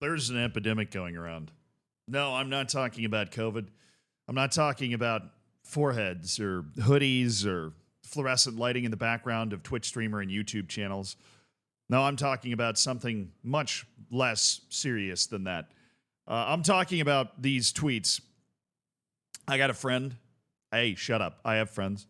There's an epidemic going around. No, I'm not talking about COVID. I'm not talking about foreheads or hoodies or fluorescent lighting in the background of Twitch streamer and YouTube channels. No, I'm talking about something much less serious than that. I'm talking about these tweets. I got a friend. Hey, shut up. I have friends.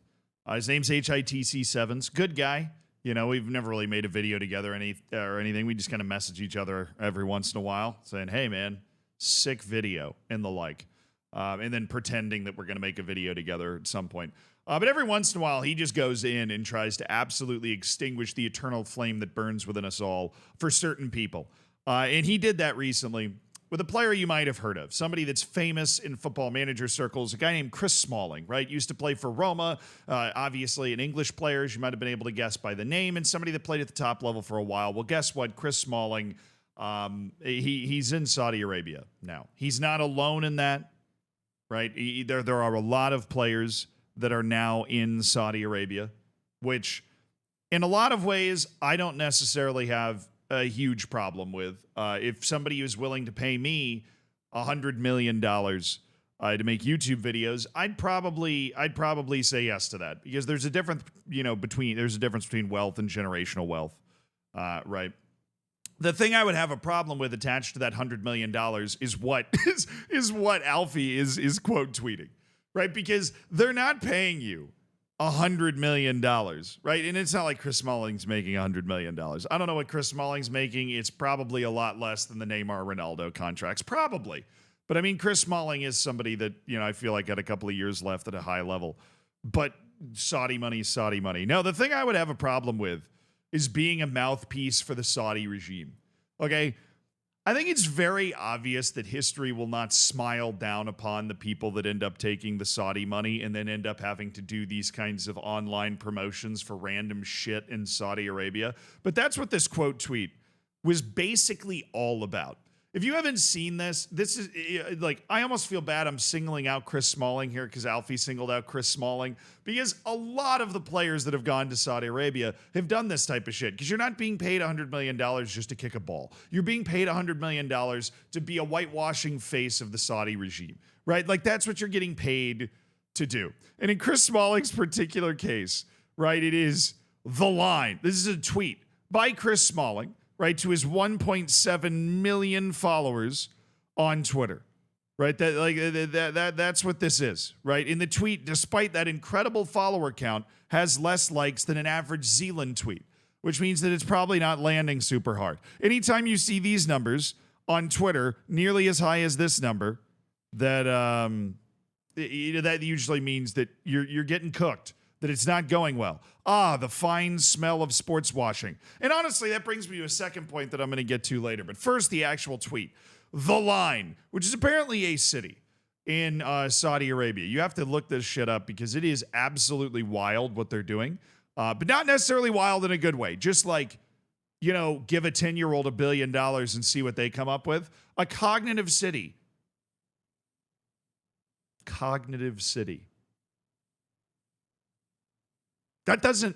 His name's HITC7s. Good guy. You know, we've never really made a video together or anything. We just kind of message each other every once in a while saying, hey, man, sick video and the like. And then pretending that we're going to make a video together at some point. But every once in a while, he just goes in and tries to absolutely extinguish the eternal flame that burns within us all for certain people. And he did that recently with a player you might have heard of, somebody that's famous in football manager circles, a guy named Chris Smalling, right? Used to play for Roma, obviously an English player, as you might have been able to guess by the name, and somebody that played at the top level for a while. Well, guess what? Chris Smalling, he's in Saudi Arabia now. He's not alone in that, right? There are a lot of players that are now in Saudi Arabia, which in a lot of ways, I don't necessarily have a huge problem with. If somebody is willing to pay me $100 million to make YouTube videos, I'd probably say yes to that, because there's a difference, between wealth and generational wealth, right? The thing I would have a problem with attached to that $100 million is what is what Alfie is quote tweeting, right? Because they're not paying you $100 million, right? And it's not like Chris Smalling's making $100 million. I don't know what Chris Smalling's making. It's probably a lot less than the Neymar Ronaldo contracts, probably. But I mean, Chris Smalling is somebody that, I feel like had a couple of years left at a high level. But Saudi money is Saudi money. Now, the thing I would have a problem with is being a mouthpiece for the Saudi regime. Okay? I think it's very obvious that history will not smile down upon the people that end up taking the Saudi money and then end up having to do these kinds of online promotions for random shit in Saudi Arabia. But that's what this quote tweet was basically all about. If you haven't seen this is like, I almost feel bad I'm singling out Chris Smalling here because Alfie singled out Chris Smalling, because a lot of the players that have gone to Saudi Arabia have done this type of shit, because you're not being paid $100 million just to kick a ball. You're being paid $100 million to be a whitewashing face of the Saudi regime, right? Like, that's what you're getting paid to do. And in Chris Smalling's particular case, right, it is the line. This is a tweet by Chris Smalling, right, to his 1.7 million followers on Twitter, right? That's what this is, right? In the tweet, despite that incredible follower count, has less likes than an average Zealand tweet, which means that it's probably not landing super hard. Anytime you see these numbers on Twitter, nearly as high as this number, that that usually means that you're getting cooked, that it's not going well. The fine smell of sports washing. And honestly, that brings me to a second point that I'm going to get to later. But first, the actual tweet. The Line, which is apparently a city in Saudi Arabia. You have to look this shit up because it is absolutely wild what they're doing. But not necessarily wild in a good way. Just like, give a 10-year-old $1 billion and see what they come up with. A cognitive city. Cognitive city. That doesn't,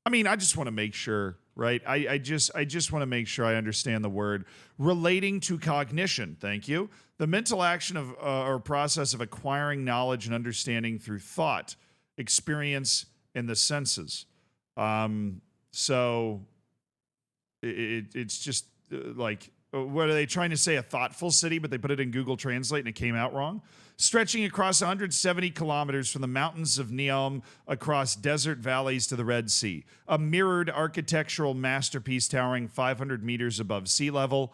I just want to make sure, right? I just want to make sure I understand the word relating to cognition. Thank you. The mental action of or process of acquiring knowledge and understanding through thought, experience, and the senses. So it's just like, what are they trying to say? A thoughtful city, but they put it in Google Translate and it came out wrong. Stretching across 170 kilometers from the mountains of Neom across desert valleys to the Red Sea. A mirrored architectural masterpiece towering 500 meters above sea level,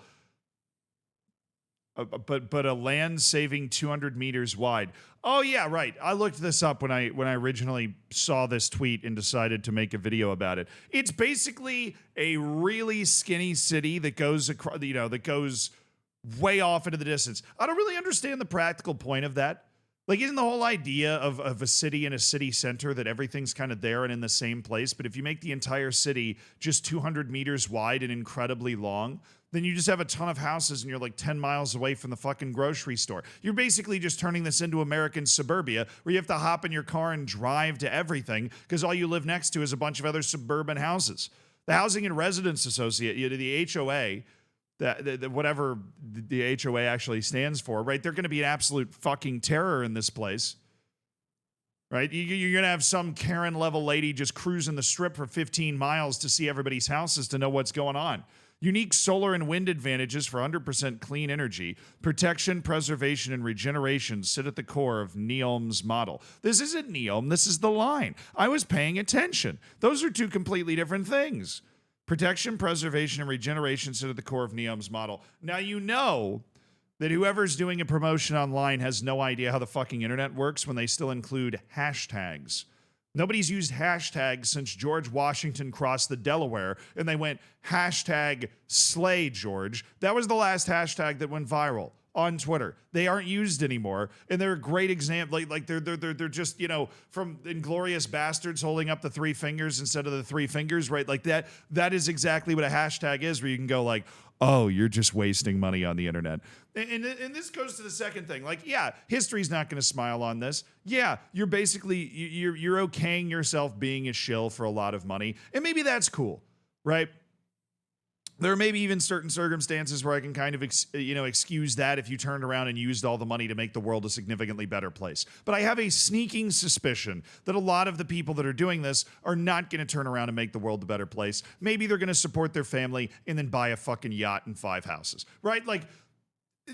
but a land saving 200 meters wide. Oh yeah, right. I looked this up when I originally saw this tweet and decided to make a video about it. It's basically a really skinny city that goes across, that goes way off into the distance. I don't really understand the practical point of that. Like, isn't the whole idea of a city and a city center that everything's kind of there and in the same place? But if you make the entire city just 200 meters wide and incredibly long, then you just have a ton of houses and you're like 10 miles away from the fucking grocery store. You're basically just turning this into American suburbia, where you have to hop in your car and drive to everything because all you live next to is a bunch of other suburban houses. The Housing and Residence Association, the HOA, whatever the HOA actually stands for, right? They're going to be an absolute fucking terror in this place, right? You're going to have some Karen level lady just cruising the strip for 15 miles to see everybody's houses to know what's going on. Unique solar and wind advantages for 100% clean energy. Protection, preservation, and regeneration sit at the core of NEOM's model. This isn't NEOM, this is the line. I was paying attention. Those are two completely different things. Protection, preservation, and regeneration sit at the core of NEOM's model. Now you know that whoever's doing a promotion online has no idea how the fucking internet works when they still include hashtags. Nobody's used hashtags since George Washington crossed the Delaware and they went hashtag slay George. That was the last hashtag that went viral on Twitter. They aren't used anymore, and they're a great example. Like they're just, you know, from Inglorious Bastards holding up the three fingers instead of the three fingers, right? Like that is exactly what a hashtag is, where you can go like, oh, you're just wasting money on the internet. And this goes to the second thing. Like, yeah, history's not going to smile on this. Yeah, you're basically, you're okaying yourself being a shill for a lot of money. And maybe that's cool, right? There are maybe even certain circumstances where I can kind of, excuse that if you turned around and used all the money to make the world a significantly better place. But I have a sneaking suspicion that a lot of the people that are doing this are not going to turn around and make the world a better place. Maybe they're going to support their family and then buy a fucking yacht and 5 houses, right? Like,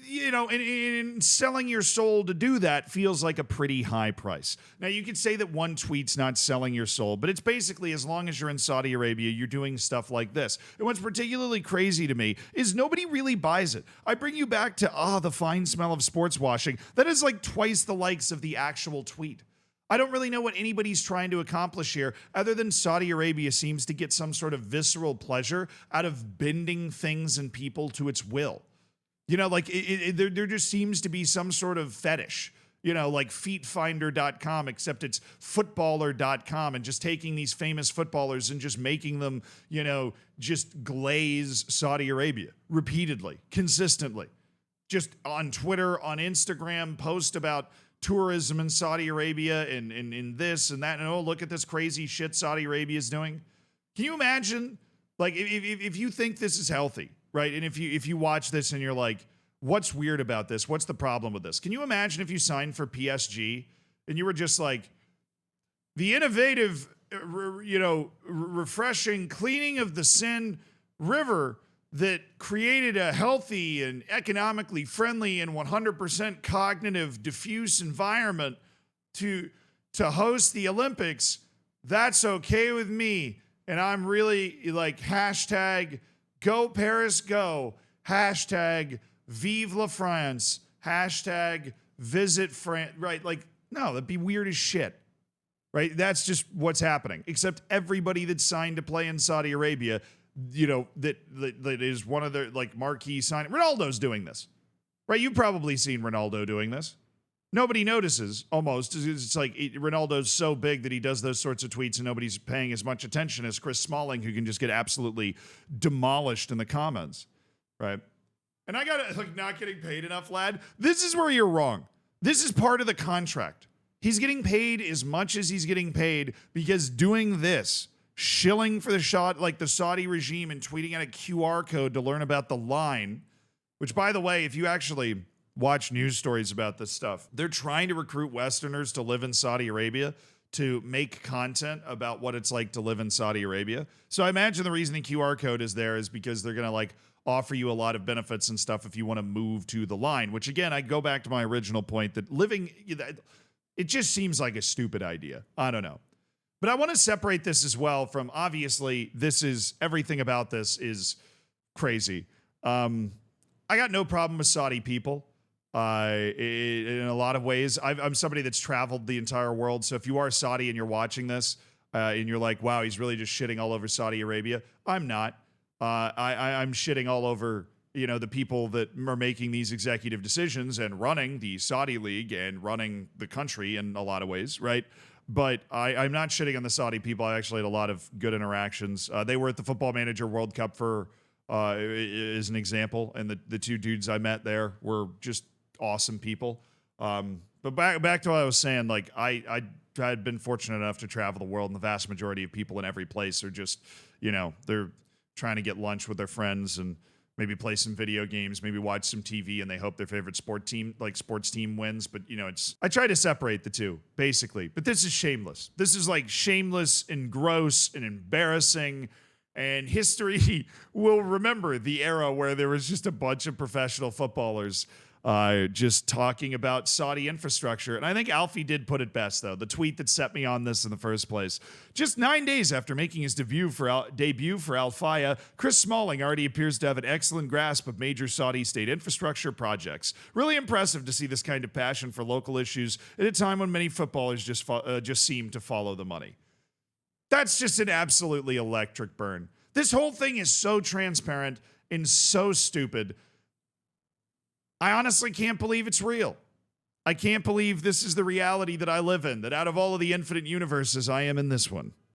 you know, and selling your soul to do that feels like a pretty high price. Now, you could say that one tweet's not selling your soul, but it's basically, as long as you're in Saudi Arabia, you're doing stuff like this. And what's particularly crazy to me is nobody really buys it. I bring you back to, the fine smell of sports washing. That is like twice the likes of the actual tweet. I don't really know what anybody's trying to accomplish here, other than Saudi Arabia seems to get some sort of visceral pleasure out of bending things and people to its will. You know, like there just seems to be some sort of fetish, you know, like feetfinder.com, except it's footballer.com, and just taking these famous footballers and just making them, you know, just glaze Saudi Arabia repeatedly, consistently. Just on Twitter, on Instagram, post about tourism in Saudi Arabia and this and that. And oh, look at this crazy shit Saudi Arabia is doing. Can you imagine, like, if you think this is healthy? Right. And if you watch this and you're like, what's weird about this? What's the problem with this? Can you imagine if you signed for PSG and you were just like, the innovative, refreshing cleaning of the Seine River that created a healthy and economically friendly and 100% cognitive, diffuse environment to host the Olympics? That's okay with me. And I'm really like hashtag Go Paris, go. Hashtag Vive la France. Hashtag visit France. Right? Like, no, that'd be weird as shit. Right? That's just what's happening. Except everybody that's signed to play in Saudi Arabia, you know, that is one of their like marquee sign. Ronaldo's doing this. Right? You've probably seen Ronaldo doing this. Nobody notices, almost. It's like Ronaldo's so big that he does those sorts of tweets and nobody's paying as much attention as Chris Smalling, who can just get absolutely demolished in the comments, right? And I got like not getting paid enough, lad. This is where you're wrong. This is part of the contract. He's getting paid as much as he's getting paid because doing this, shilling for the shot like the Saudi regime and tweeting out a QR code to learn about the line, which, by the way, if you actually watch news stories about this stuff, they're trying to recruit Westerners to live in Saudi Arabia to make content about what it's like to live in Saudi Arabia. So I imagine the reason the QR code is there is because they're going to like offer you a lot of benefits and stuff if you want to move to the line, which again, I go back to my original point that living, it just seems like a stupid idea. I don't know. But I want to separate this as well from, obviously, everything about this is crazy. I got no problem with Saudi people. In a lot of ways, I'm somebody that's traveled the entire world. So if you are Saudi and you're watching this and you're like, wow, he's really just shitting all over Saudi Arabia. I'm not. I'm shitting all over, you know, the people that are making these executive decisions and running the Saudi league and running the country in a lot of ways, right? But I'm not shitting on the Saudi people. I actually had a lot of good interactions. They were at the Football Manager World Cup for as an example, and the two dudes I met there were just awesome people. But back to what I was saying, like I had been fortunate enough to travel the world, and the vast majority of people in every place are just, you know, they're trying to get lunch with their friends and maybe play some video games, maybe watch some TV, and they hope their favorite sports team wins. But I try to separate the two basically. But this is shameless. This is like shameless and gross and embarrassing. And history will remember the era where there was just a bunch of professional footballers just talking about Saudi infrastructure. And I think Alfie did put it best, though. The tweet that set me on this in the first place. Just 9 days after making his debut for Al Faya, Chris Smalling already appears to have an excellent grasp of major Saudi state infrastructure projects. Really impressive to see this kind of passion for local issues at a time when many footballers just seem to follow the money. That's just an absolutely electric burn. This whole thing is so transparent and so stupid. I honestly can't believe it's real. I can't believe this is the reality that I live in, that out of all of the infinite universes, I am in this one.